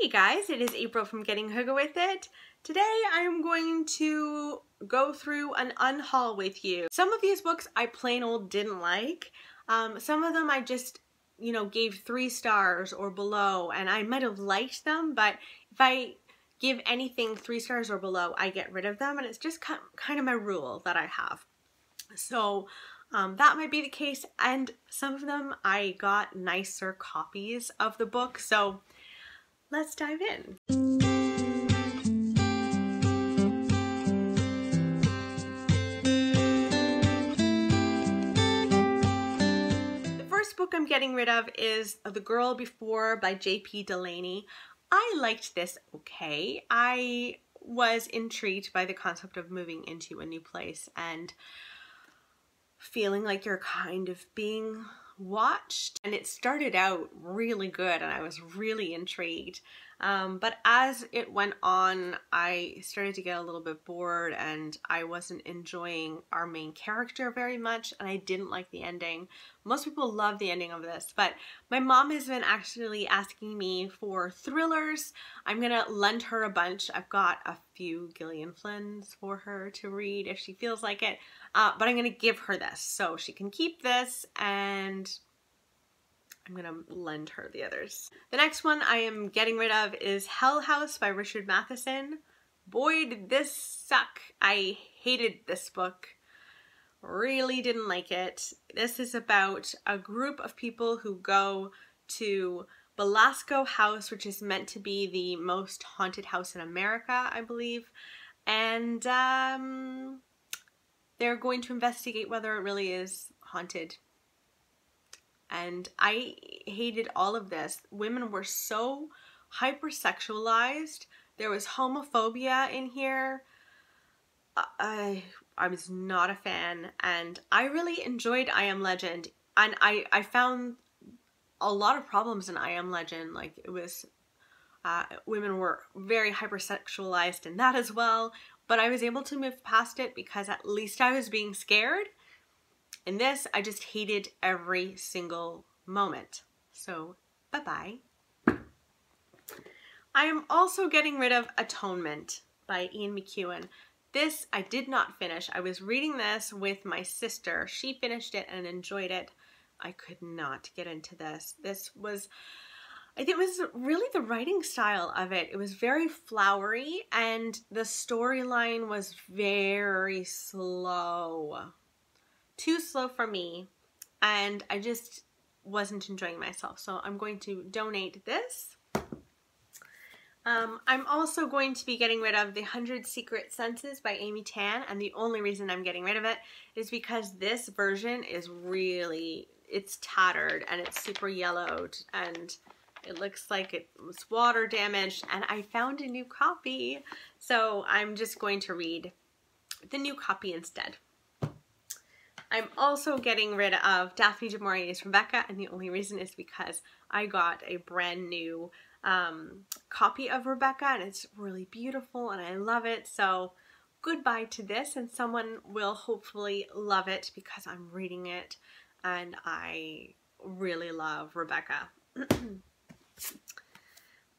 Hey guys, it is April from Getting Hygge With It. Today I am going to go through an unhaul with you. Some of these books I plain old didn't like. Some of them I just, gave 3 stars or below, and I might have liked them, but if I give anything 3 stars or below, I get rid of them, and it's just kind of my rule that I have. So that might be the case, and some of them I got nicer copies of the book, so let's dive in. The first book I'm getting rid of is The Girl Before by J.P. Delaney. I liked this okay. I was intrigued by the concept of moving into a new place and feeling like you're kind of being watched, and it started out really good and I was really intrigued, but as it went on I started to get a little bit bored and I wasn't enjoying our main character very much, and I didn't like the ending. Most people love the ending of this, but my mom has been actually asking me for thrillers. I'm gonna lend her a bunch. I've got a few Gillian Flynn's for her to read if she feels like it, but I'm gonna give her this so she can keep this, and I'm gonna lend her the others. The next one I am getting rid of is Hell House by Richard Matheson. Boy, did this suck. I hated this book. Really didn't like it. This is about a group of people who go to Belasco House, which is meant to be the most haunted house in America, I believe, and they're going to investigate whether it really is haunted. And I hated all of this. Women were so hypersexualized. There was homophobia in here. I was not a fan, and I really enjoyed I Am Legend, and I found a lot of problems in I Am Legend. Like, it was women were very hypersexualized in that as well, but I was able to move past it because at least I was being scared. In this, I just hated every single moment. So, bye-bye. I am also getting rid of Atonement by Ian McEwan. This I did not finish. I was reading this with my sister. She finished it and enjoyed it. I could not get into this. I think it was really the writing style of it. It was very flowery and the storyline was very slow. Too slow for me, and I just wasn't enjoying myself, so I'm going to donate this. I'm also going to be getting rid of The 100 Secret Senses by Amy Tan, and the only reason I'm getting rid of it is because this version is really, it's tattered and it's super yellowed and it looks like it was water damaged, and I found a new copy, so I'm just going to read the new copy instead. I'm also getting rid of Daphne du Maurier's Rebecca, and the only reason is because I got a brand new copy of Rebecca, and it's really beautiful and I love it. So goodbye to this, and someone will hopefully love it because I'm reading it and I really love Rebecca.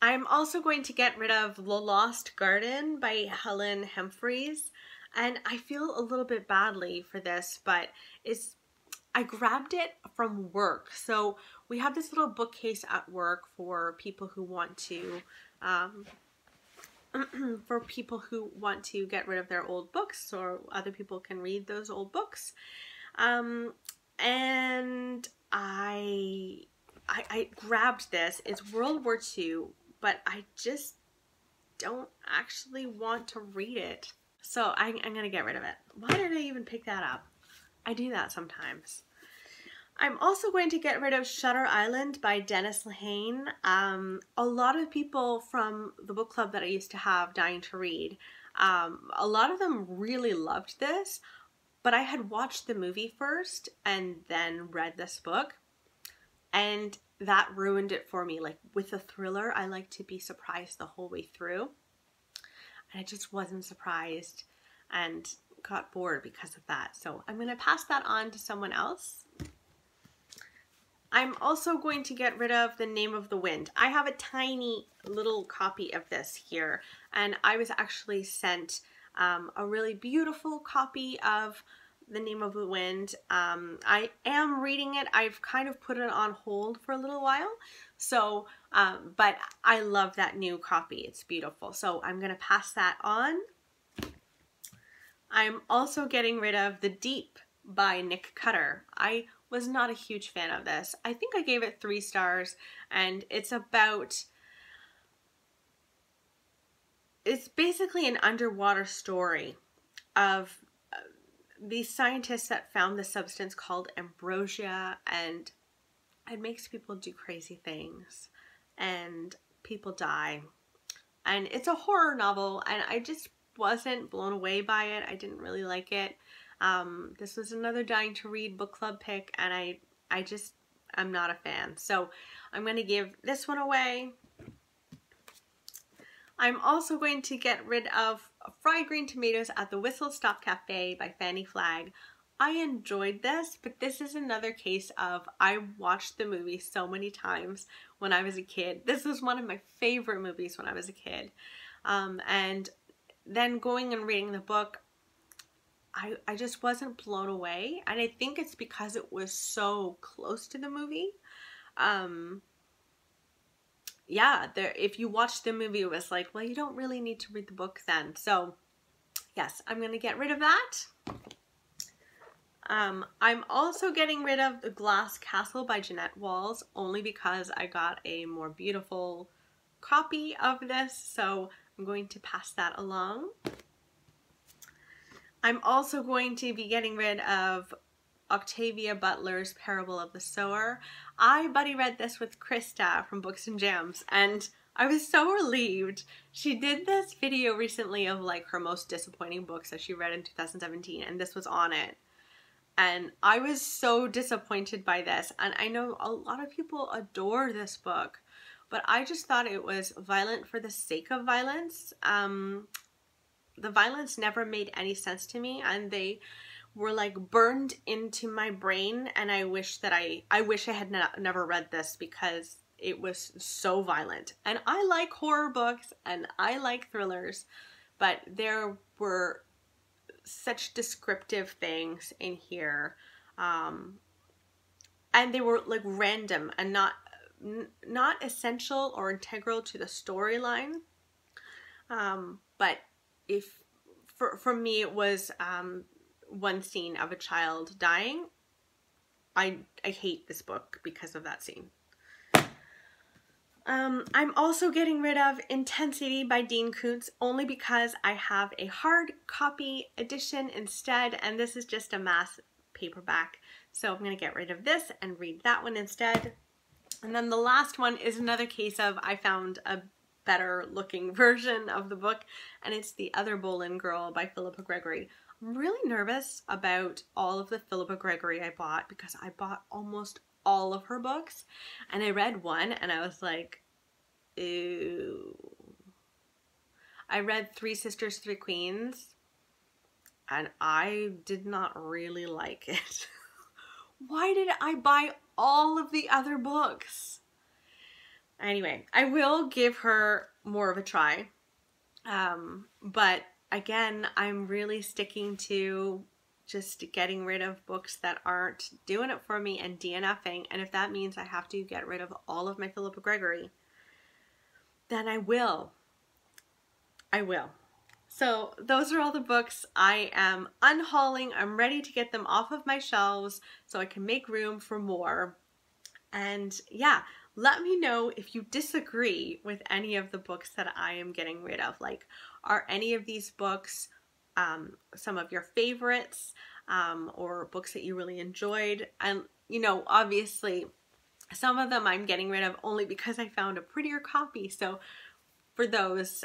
I'm also going to get rid of The Lost Garden by Helen Humphreys. And I feel a little bit badly for this, but I grabbed it from work. So we have this little bookcase at work for people who want to get rid of their old books, or other people can read those old books. And I grabbed this. It's World War II, but I just don't actually want to read it. So I'm gonna get rid of it. Why did I even pick that up? I do that sometimes. I'm also going to get rid of Shutter Island by Dennis Lehane. A lot of people from the book club that I used to have, Dying to Read, a lot of them really loved this, but I had watched the movie first and then read this book, and that ruined it for me. Like, with a thriller, I like to be surprised the whole way through. I just wasn't surprised and got bored because of that. So I'm going to pass that on to someone else. I'm also going to get rid of The Name of the Wind. I have a tiny little copy of this here, and I was actually sent a really beautiful copy of The Name of the Wind. I am reading it. I've kind of put it on hold for a little while, so but I love that new copy. It's beautiful, so I'm gonna pass that on. I'm also getting rid of The Deep by Nick Cutter. I was not a huge fan of this. I think I gave it 3 stars, and it's basically an underwater story of these scientists that found the substance called ambrosia, and it makes people do crazy things and people die. And it's a horror novel, and I just wasn't blown away by it. I didn't really like it. This was another dying to read book club pick, and I'm not a fan. So I'm going to give this one away. I'm also going to get rid of Fried Green Tomatoes at the Whistle Stop Cafe by Fanny Flagg. I enjoyed this, but this is another case of I watched the movie so many times when I was a kid. This was one of my favorite movies when I was a kid. And then going and reading the book, I just wasn't blown away, and I think it's because it was so close to the movie. Yeah, if you watch the movie, it was like, well, you don't really need to read the book then. So yes, I'm going to get rid of that. I'm also getting rid of The Glass Castle by Jeanette Walls, only because I got a more beautiful copy of this, so I'm going to pass that along. I'm also going to be getting rid of Octavia Butler's Parable of the Sower. I buddy read this with Krista from Books and Jams, and I was so relieved. She did this video recently of like her most disappointing books that she read in 2017, and this was on it. And I was so disappointed by this, and I know a lot of people adore this book, but I just thought it was violent for the sake of violence. The violence never made any sense to me, and they were like burned into my brain, and I wish I had never read this because it was so violent. And I like horror books and I like thrillers, but there were such descriptive things in here, and they were like random and not essential or integral to the storyline. But for me it was one scene of a child dying. I hate this book because of that scene. I'm also getting rid of Intensity by Dean Koontz, only because I have a hard copy edition instead, and this is just a mass paperback. So I'm going to get rid of this and read that one instead. And then the last one is another case of I found a better looking version of the book, and it's The Other Boleyn Girl by Philippa Gregory. I'm really nervous about all of the Philippa Gregory I bought because I bought almost all of her books, and I read one and I was like, ew. I read Three Sisters, Three Queens, and I did not really like it. Why did I buy all of the other books? Anyway, I will give her more of a try, but again, I'm really sticking to just getting rid of books that aren't doing it for me and DNFing, and if that means I have to get rid of all of my Philippa Gregory, then I will. So those are all the books I am unhauling. I'm ready to get them off of my shelves so I can make room for more. And yeah, let me know if you disagree with any of the books that I am getting rid of. Like, are any of these books some of your favorites, or books that you really enjoyed? And you know, obviously some of them I'm getting rid of only because I found a prettier copy. So for those,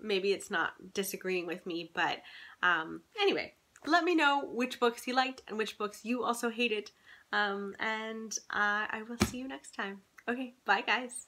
maybe it's not disagreeing with me, but anyway, let me know which books you liked and which books you also hated, and I will see you next time. Okay, bye guys.